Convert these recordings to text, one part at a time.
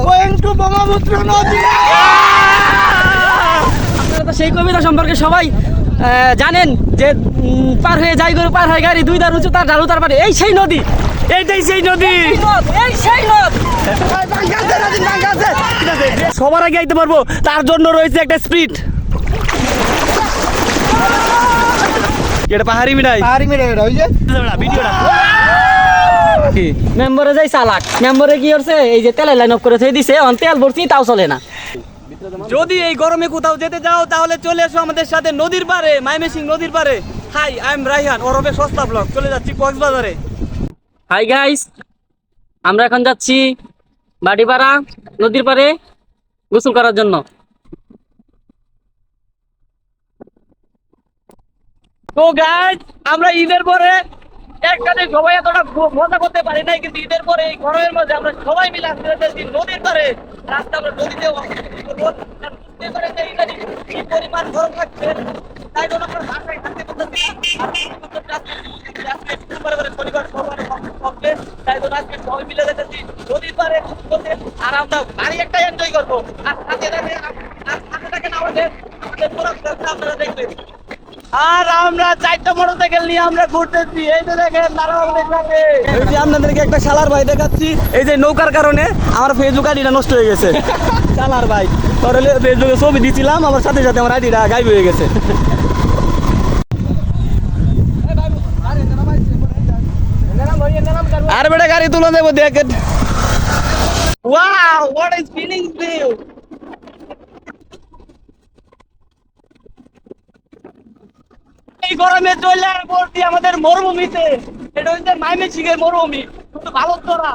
Going to Brahmaputra নদী। আপনারা তো সেই কবিতা সম্পর্কে সবাই জানেন যে পার হয়ে যায় গরু, পার হয় গাড়ি, দুই দার উঁচু তার ঢালু তার পারে। এই সেই নদী, এইটাই সেই নদী, এই সেই নদ। সবার আগে আইতে পারবো, তার জন্য রয়েছে একটা স্পিড। এটা পাহাড়ি মিঠাই, পাহাড়ি মিঠাই ওই যে ভিডিওটা মেম্বরে যাই চালাক, মেম্বরে কি করছে এই যে তেলের লাইন অফ করে থই দিছে, অন তেল ভরছি তাও চলে না। যদি এই গরমে কোথাও যেতে যাও তাহলে চলে এসো আমাদের সাথে নদীর পাড়ে, ময়মনসিংহ নদীর পাড়ে। হাই, আই এম রাইহান, ওরফে সস্তা ব্লগ। চলে যাচ্ছি কক্সবাজারে। হাই গাইস, আমরা এখন যাচ্ছি বাড়িপাড়া নদীর পাড়ে গোসল করার জন্য। তো গাইস, আমরা ঈদের পরে একসাথে সবাই এতটা মজা করতে পারি নাই, কিন্তু ঈদের পরে এই গরমের মধ্যে আমরা সবাই মিলে আসতে যাচ্ছি নদীর পাড়ে। রাস্তা আমরা নদীতে বুঝতে পারে যে এখানে কি পরিমাণ গরম লাগছে, তাই জন্য আমরা বাসায় থাকতে পারতেছি পরিবার সবার হবে, তাই জন্য আজকে সবাই মিলে যাচ্ছি নদীর পাড়ে বসে, আর আমরা ভারী একটা এনজয় করবো। আর সাথে থাকেন আমাদের পুরো আপনারা দেখবেন। আর আমরা 4টা মোটরসাইকেল নিয়ে আমরা ঘুরতেছি। এই যে দেখেন, এই যে আপনাদেরকে একটা শালার ভাই দেখাচ্ছি। এই যে নৌকার কারণে আমার ফেসবুক আইডিটা নষ্ট হয়ে গেছে। শালার ভাই, তাহলে ফেসবুকে ছবি দিছিলাম, আমার সাথে সাথে আমার আইডিটা গায়েব হয়ে গেছে। আর বেটা গাড়ি তুলে দেবো, দেখেন। Wow, what is feeling view. এই গরমে চলে আর পড়ছি আমাদের মরুভূমিতে। এটা হচ্ছে ময়মনসিংহের মরুভূমি, কিন্তু ভালোতরা।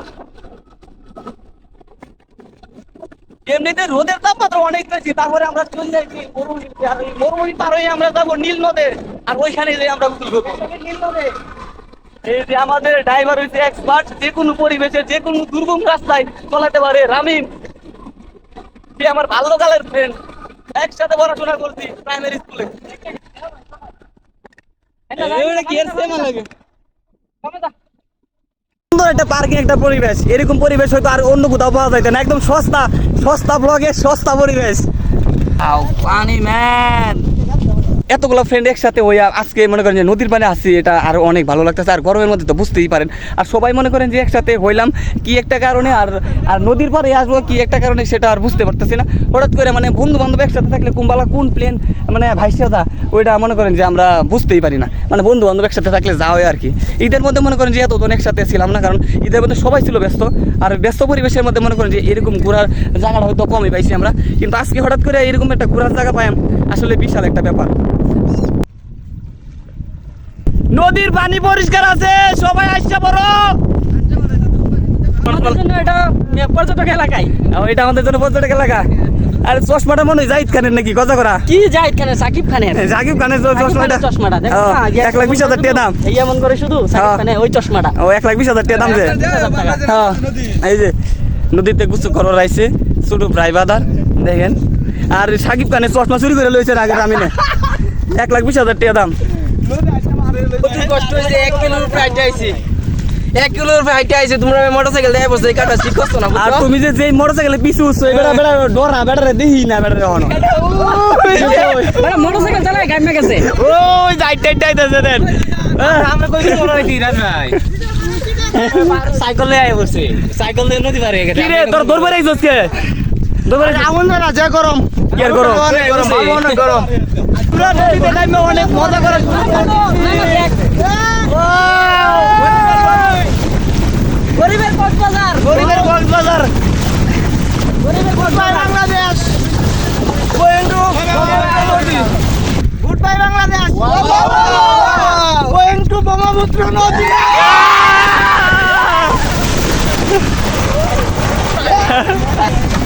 এমনিতে রোদের তাপমাত্রা অনেক বেশি, তারপরে আমরা চলে যাচ্ছি মরুভূমিতে। আর এই মরুভূমি পার হয়ে আমরা যাবো নীল নদে, আর ওইখানে যে আমরা গোসল করবো নীল নদে। এই যে আমাদের ড্রাইভার হচ্ছে এক্সপার্ট, যে কোনো পরিবেশে যে কোনো দুর্গম রাস্তায় চলাতে পারে। রামিম, সে আমার বাল্যকালের ফ্রেন্ড, একসাথে পড়াশোনা করছি প্রাইমারি স্কুলে। একটা পার্কিং, একটা পরিবেশ, এরকম পরিবেশ হয়তো আর অন্য কোথাও পাওয়া যাইতে না। একদম সস্তা সস্তা ব্লগে সস্তা পরিবেশ। পানি ম্যান, এতগুলো ফ্রেন্ড একসাথে ওই আজকে মনে করেন যে নদীর পানি আসছি, এটা আরো অনেক ভালো লাগতেছে। আর গরমের মধ্যে তো বুঝতেই পারেন, আর সবাই মনে করেন যে একসাথে হইলাম কি একটা কারণে, আর নদীর পাড়ে আসবো কি একটা কারণে, সেটা আর বুঝতে পারতেছি না। হঠাৎ করে মানে বন্ধু বান্ধব একসাথে থাকলে কুম্বালা কোন প্লেন মানে ভাইসা যা, ওইটা মনে করেন যে আমরা বুঝতেই পারি না। মানে বন্ধু বান্ধব একসাথে থাকলে যা হয় আর কি। ঈদের মধ্যে মনে করেন যে এতজন একসাথে ছিলাম না, কারণ ঈদের মধ্যে সবাই ছিল ব্যস্ত, আর ব্যস্ত পরিবেশের মধ্যে মনে করেন যে এরকম ঘোরার জায়গাটা হয়তো কমই পাইছি আমরা। কিন্তু আজকে হঠাৎ করে এরকম একটা ঘোরার জায়গা পাইম, আসলে বিশাল একটা ব্যাপার। নদীর পানি পরিষ্কার আছে, সবাই আসছে বড়। এটা পর্যটক এলাকায়, এটা আমাদের জন্য পর্যটক এলাকা। আর চশমাটা মনে হয় জাহিদ খানের নাকি, কথা করা কি জাহিদ খানের, সাকিব খানের, সাকিব খানের চশমাটা 1,20,000 টাকা দাম। এমন করে শুধু সাকিব খানের ওই চশমাটা, ও 1,20,000 টাকা দাম। যে এই যে নদীতে গোসল করার আইছে ছোট প্রায় বাদার দেখেন। আর সাকিব খানের চশমা চুরি করে লইছে আগে জামিনে, 1,20,000 টাকা দাম। প্রচুর কষ্ট হয়েছে, 1 কিলোর উপরে হাইটে আইছি, 1 কিলোর উপরে হাইটে আইছি। তোমরা মোটরসাইকেল দিয়ে বসে এই কাটা ঠিক করছো না, আর তুমি যে যেই মোটরসাইকেলে পিছু উঠছো, এবারে বেড়া ডরা বেড়ারে দেখি না, বেড়ারে হনো বেড়া মোটরসাইকেল চালায় গাইমে গেছে। ওই যাইতে দেন, আমরা কই দিন মনে হইতি রাজ ভাই সাইকেল নিয়ে আয় বসে, সাইকেল দিয়ে নদী পারে গেছে। কি রে তোর দৌড় বেড়াই জসকে দৌড় আমন না, যা গরম কি আর গরম, অনেক গরম। পুরো নদীতে নামে অনেক মজা করে। গরিবের কক্সবাজার, গরিবের কক্সবাজার, গরিবের Cox's Bazar Bangladesh. Going to good bye Bangladesh, going to Brahmaputra নদী।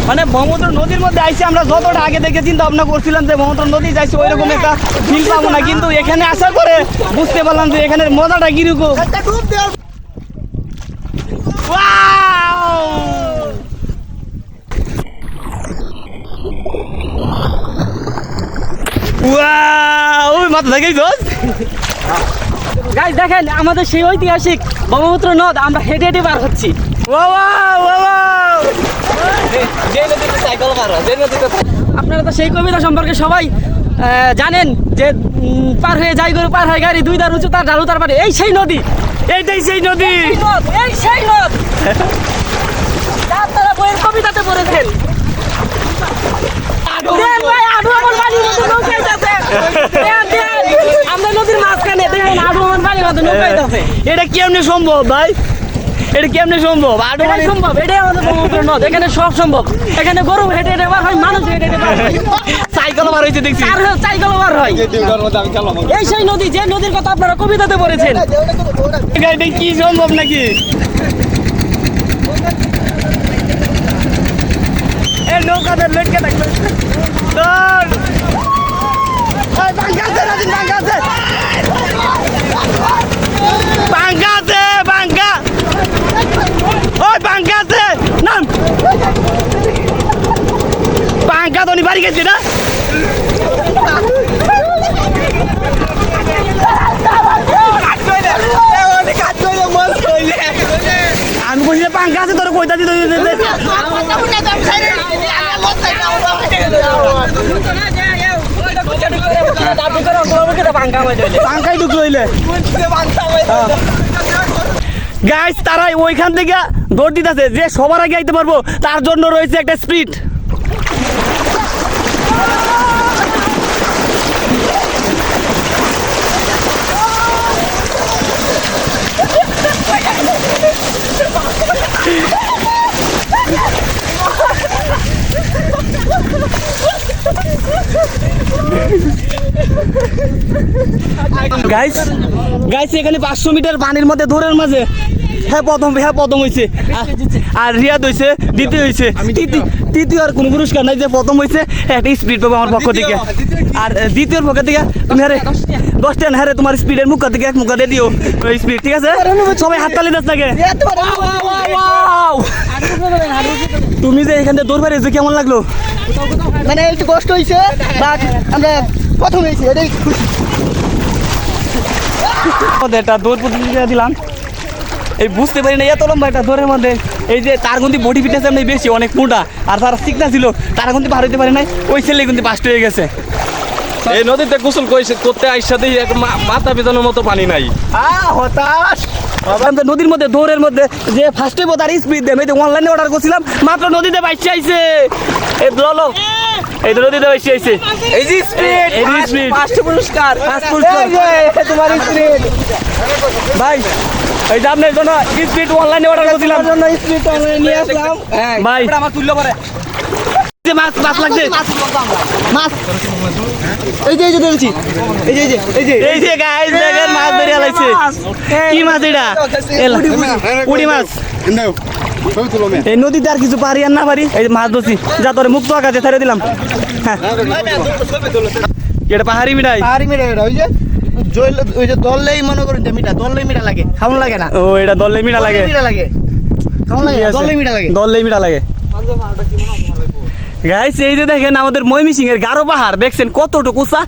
মানে ব্রহ্মপুত্র নদীর মধ্যে আইসি আমরা যতটা আগে দেখে চিন্তা ভাবনা করছিলাম যে ব্রহ্মপুত্র নদী যাইছি ওইরকম একটা ফিল পাবো না, কিন্তু এখানে আসার পরে বুঝতে পারলাম যে এখানের মজাটা কিরকম। ওই মাথা দেখেই দোষ গাইস দেখেন আমাদের সেই ঐতিহাসিক ব্রহ্মপুত্র নদ আমরা হেঁটে হেঁটে পার হচ্ছি। আপনারা তো সেই কবিতা সম্পর্কে সবাই জানেন যে পার হয়ে যাই গরু পার হয় গাড়ি, দুই দার উঁচু তার ঢালু তার পারে। এই সেই নদী, এইটাই সেই নদী। এই সেই নদ যা আপনারা বইয়ের কবিতাতে পড়েছেন। দেন ভাই, আডু আমার বাড়ির মতো নৌকায় যাচ্ছে। দেন, দেন। আমরা নদীর মাঝখানে দেখেন আডু আমার বাড়ির মতো নৌকায় যাচ্ছে। এটা কেমনে সম্ভব ভাই? এটা কেমনে সম্ভব? এটাই সম্ভব, এটাই আমাদের ব্রহ্মপুত্র নদ। এখানে সব সম্ভব। এখানে গরু হেঁটে হেঁটে বার হয়, মানুষ হেঁটে হেঁটে বার হয়, সাইকেল বার হয়েছে দেখছি। সাইকেল বার হয়। এই সেই নদী, যে নদীর কথা আপনারা কবিতাতে পড়েছেন। এটা কি সম্ভব নাকি? এই নৌকাদের লটকে থাকবে। ধর। এই ভাঙ্গা আছে, রাজিন ভাঙ্গা আছে। ভাঙ্গা আছে, ভাঙ্গা। ওই ভাঙ্গা আছে। নাম। ভাঙ্গা তো নি বাড়ি গেছে না? আমি বলছি পাঙ্কা আছে তোর কইতা দিতে পাঙ্কাই ঢুকলো হইলে গাইস, তারা ওইখান থেকে দৌড় দিতেছে যে সবার আগে আইতে পারবো তার জন্য রয়েছে একটা স্পিড। গাইস গাইস এখানে 500 মিটার পানির মধ্যে দৌড়ের মাঝে হ্যাঁ প্রথম হয়েছে, আর রিয়াদ হয়েছে দ্বিতীয় হয়েছে, তৃতীয় আর কোনো পুরস্কার নাই। যে প্রথম হয়েছে একটা স্পিড পাবো আমার পক্ষ থেকে, আর দ্বিতীয়র পক্ষ থেকে তুমি হারে 10 টাকা হারে তোমার স্পিডের মুখ থেকে এক মুখ দিয়ে দিও স্পিড, ঠিক আছে? সবাই হাত তালি দাস লাগে। তুমি যে এখান থেকে দৌড় পারিয়েছো কেমন লাগলো? মানে একটু কষ্ট হয়েছে, বাট আমরা প্রথম হয়েছি, এটাই খুশি। একটা দৌড় প্রতিযোগিতা দিলাম, এই বুঝতে পারি না এত লম্বা একটা দৌড়ের মধ্যে এই যে তার কিন্তু বডি ফিটনেস এমনি বেশি অনেক মোটা, আর তারা চিকনা ছিল তারা কিন্তু পার হইতে পারে নাই, ওই ছেলে কিন্তু ফার্স্ট হয়ে গেছে। এই নদীতে গোসল করতে আইসা দেখি মাথা বেজানোর মতো পানি নাই। হতাশ নদীর মধ্যে দৌড়ের মধ্যে যে ফার্স্টে তার স্পিড দেয়, এই অনলাইনে অর্ডার করছিলাম মাত্র নদীতে বাইসে আইছে। এই ব্ললো এই তো নদীতে বাইসে আইছে, এই যে স্পিড, এই যে স্পিড, ফার্স্ট পুরস্কার, তোমার স্পিড ভাই। এই যে আপনার জন্য স্পিড অনলাইনে অর্ডার করছিলাম, স্পিড আমরা নিয়ে আসলাম ভাই। আমার তুললো পরে মাছ মাছ লাগছে, মাছ এই যে ধরেছি, এই যে এই যে গাইস দেখেন মাছ বেরিয়ে লাইছে। কি মাছ এটা? পুঁটি মাছ। এই নদীতে আর কিছু পারি আর না পারি, এই যে মাছ ধরছি, যা তোর মুক্ত আকাশে ছেড়ে দিলাম। হ্যাঁ এটা পাহাড়ি মিঠাই, ওই যে দললেই মনে করেন মিঠা, দললেই মিঠা লাগে, খাওয়ান লাগে না। ও এটা দললে মিঠা লাগে, খাওয়ান লাগে, দললেই মিঠা লাগে, দললে মিঠা লাগে। গাইস এই যে দেখেন আমাদের ময়মনসিং এর গারো পাহাড়, দেখছেন কতটুকু উঁচা।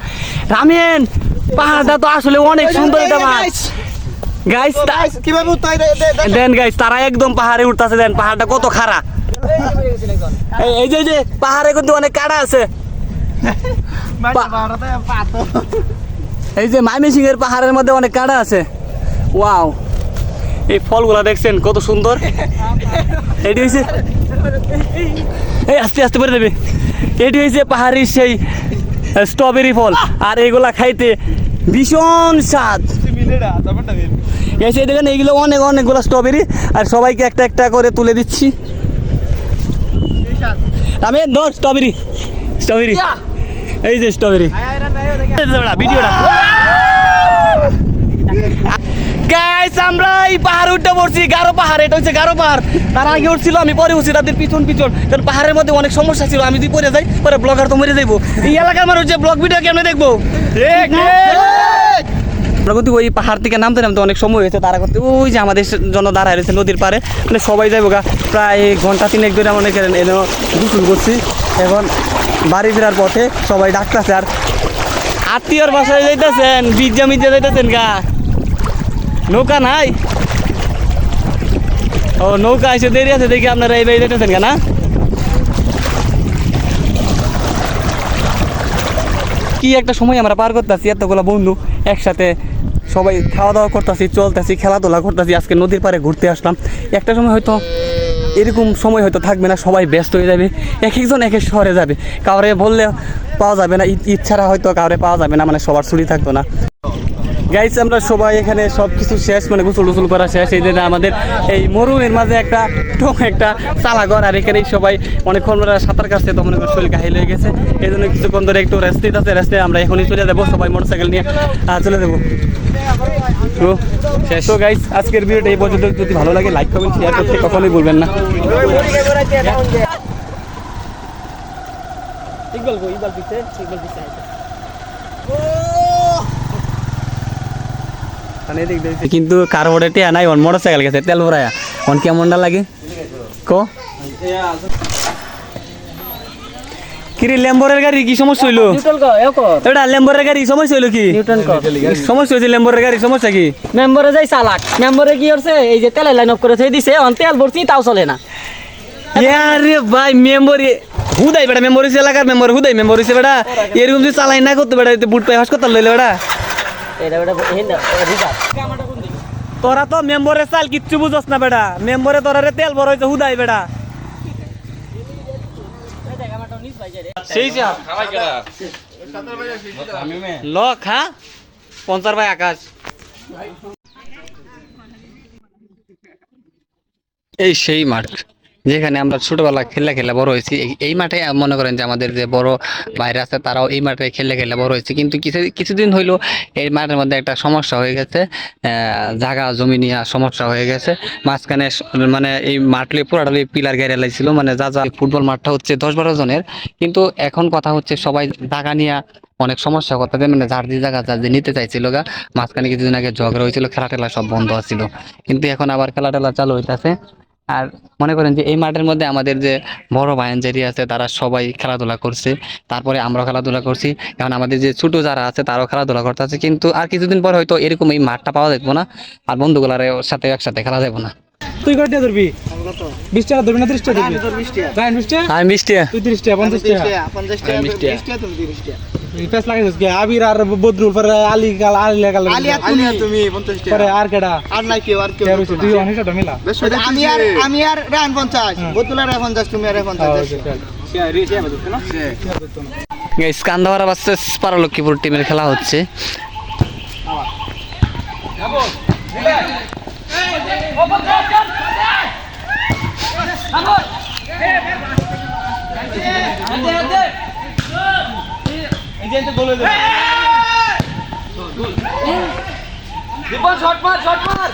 রামেন পাহাড়টা তো আসলে অনেক সুন্দর এটা মাছ। গাইস কিভাবে দেন গাইস তারা একদম পাহাড়ে উঠতেছে, দেন পাহাড়টা কত খাড়া। এই যে পাহাড়ে কিন্তু অনেক কাটা আছে। এই যে ময়মনসিং এর পাহাড়ের মধ্যে অনেক কাটা আছে। ওয়াও, এই ফলগুলা দেখছেন কত সুন্দর। এটি হয়েছে এই আস্তে আস্তে করে দেবে, এটি হয়েছে পাহাড়ি সেই স্ট্রবেরি ফল, আর এগুলা খাইতে ভীষণ স্বাদ। এসে দেখেন এইগুলো অনেকগুলো স্ট্রবেরি, আর সবাইকে একটা একটা করে তুলে দিচ্ছি। আমি ধর স্ট্রবেরি, এই যে স্ট্রবেরি ভিডিওটা। গাইস আমরা এই পাহাড়ে উঠতে পড়ছি, গারো পাহাড়। এটা হচ্ছে গারো পাহাড়, তার আগে উঠছিল, আমি পরে উঠছি তাদের পিছন। কারণ পাহাড়ের মধ্যে অনেক সমস্যা ছিল, আমি যদি পরে যাই পরে ব্লগার তো মরে যাইবো। এই এলাকার মানুষ যে ব্লগ ভিডিও কেমন দেখবো? আমরা কিন্তু ওই পাহাড় থেকে নামতে অনেক সময় হয়েছে, তারা করতে ওই যে আমাদের জন্য দাঁড়ায় রয়েছে নদীর পাড়ে, মানে সবাই যাইবো গা। প্রায় ঘন্টা 3 ধরে আমরা এনে গোসল করছি। এখন বাড়ি ফেরার পথে সবাই ডাকতেছে, আর আত্মীয়র বাসায় যাইতেছেন, বিজ্জা মিজ্জা যাইতেছেন গা। নৌকা নাই? ও নৌকা এসে দেরি আছে দেখি আপনারা এই বাড়ি যেতেছেন কেন? কি একটা সময় আমরা পার করতেছি এতগুলো বন্ধু একসাথে সবাই খাওয়া দাওয়া করতেছি, চলতেছি, খেলাধুলা করতেছি। আজকে নদীর পাড়ে ঘুরতে আসলাম। একটা সময় হয়তো এরকম সময় হয়তো থাকবে না, সবাই ব্যস্ত হয়ে যাবে, এক একজন এক এক শহরে যাবে, কাউরে বললে পাওয়া যাবে না, ঈদ ছাড়া হয়তো কাউরে পাওয়া যাবে না, মানে সবার ছুটি থাকতো না। গাইস আমরা সবাই এখানে সব কিছু শেষ, মানে গোসল টোসল করা শেষ। এই যে আমাদের এই মরুমের মাঝে একটা চালাঘর, আর এখানেই সবাই অনেকক্ষণ সাঁতার কাটছে, তো মনে করেন শরীর ঘাইল হয়ে গেছে, এই জন্য কিছুক্ষণ ধরে একটু রেস্ট নিতে আছে। রেস্টে আমরা এখনই চলে যাবো, সবাই মোটরসাইকেল নিয়ে চলে যাবো। তো শেষ। তো গাইস আজকের ভিডিওটা এই পর্যন্ত। যদি ভালো লাগে লাইক কমেন্ট শেয়ার করতে কখনোই ভুলবেন না। কিন্তু কারো ওটা টিয়া নাই, ওর মোটরসাইকেল গেছে তেল ভরায়া, ওন কেমনটা লাগে কো? কিরে ল্যাম্বরের গাড়ি কি সমস্যা হইলো? এটা ল্যাম্বরের গাড়ি সমস্যা হইলো কি? সমস্যা হয়েছে ল্যাম্বরের গাড়ি, সমস্যা কি? মেম্বরে যাই চালাক, মেম্বরে কি করছে এই যে তেলের লাইন অফ করে থই দিছে, অন তেল ভরছি তাও চলে না। আরে ভাই মেম্বর হুদাই বেটা, মেম্বর হইছে এলাকার মেম্বর, হুদাই মেম্বর হইছে বেটা, এরকম যদি চালাই না করতে বেটা, বুট পাই হাসপাতাল লইলে বেটা। তোরা তো মেম্বরের চাল কিচ্ছু বুঝস না বেটা, মেম্বরে তোরা তেল ভর হইছে হুদাই বেটা। ল খা পঞ্চার ভাই আকাশ। এই সেই মাঠ যেখানে আমরা ছোটবেলা খেলা বড় হয়েছি। এই মাঠে মনে করেন যে আমাদের যে বড় ভাইরা আছে তারাও এই মাঠে খেলা বড় হয়েছে, কিন্তু কিছুদিন হইলো এই মাঠের মধ্যে একটা সমস্যা হয়ে গেছে, জায়গা জমি নিয়ে সমস্যা হয়ে গেছে। মাঝখানে মানে এই মাঠলে পুরাটালি পিলার গাড়ি লাইছিল, মানে যা ফুটবল মাঠটা হচ্ছে 10-12 জনের, কিন্তু এখন কথা হচ্ছে সবাই জায়গা নিয়ে অনেক সমস্যা করতে, মানে যার যে জায়গা যার যে নিতে চাইছিল গা। মাঝখানে কিছুদিন আগে ঝগড়া হয়েছিল, খেলা সব বন্ধ আছিল, কিন্তু এখন আবার খেলা চালু হইতেছে। আর মনে করেন যে এই মাঠের মধ্যে আমাদের যে বড় ভাইয়ানজারি আছে তারা সবাই খেলাধুলা করছে, তারপরে আমরাও খেলাধুলা করছি। এখন আমাদের যে ছোট যারা আছে তারাও খেলাধুলা করতে আছে, কিন্তু আর কিছুদিন পর হয়তো এরকম এই মাঠটা পাওয়া যাবে না, আর বন্ধুগুলার সাথে একসাথে খেলা যাবে না। তুই কয়টা ধরবি? 20 টাকা ধরবি না 30 টাকা ধরবি? 20 টাকা। 20 টাকা? আমি 20 টাকা। তুই 30 টাকা, 50 টাকা। 50 টাকা, 20 টাকা, তুমি 30 টাকা। পেছ লাগাইছিস কি? আবির আর বদরুল পরে আলী আলিয়া তুমি 50 টাকা। পরে আর কেডা? আর নাই কেউ, আর কেউ। তুই অনেকটা মিলা। আমি আর রান 50, বদুল আর 50, তুমি আর 50। গাইস কান্দাওয়ারা ভার্সেস পারালক্ষীপুর টিমের খেলা হচ্ছে। শট মার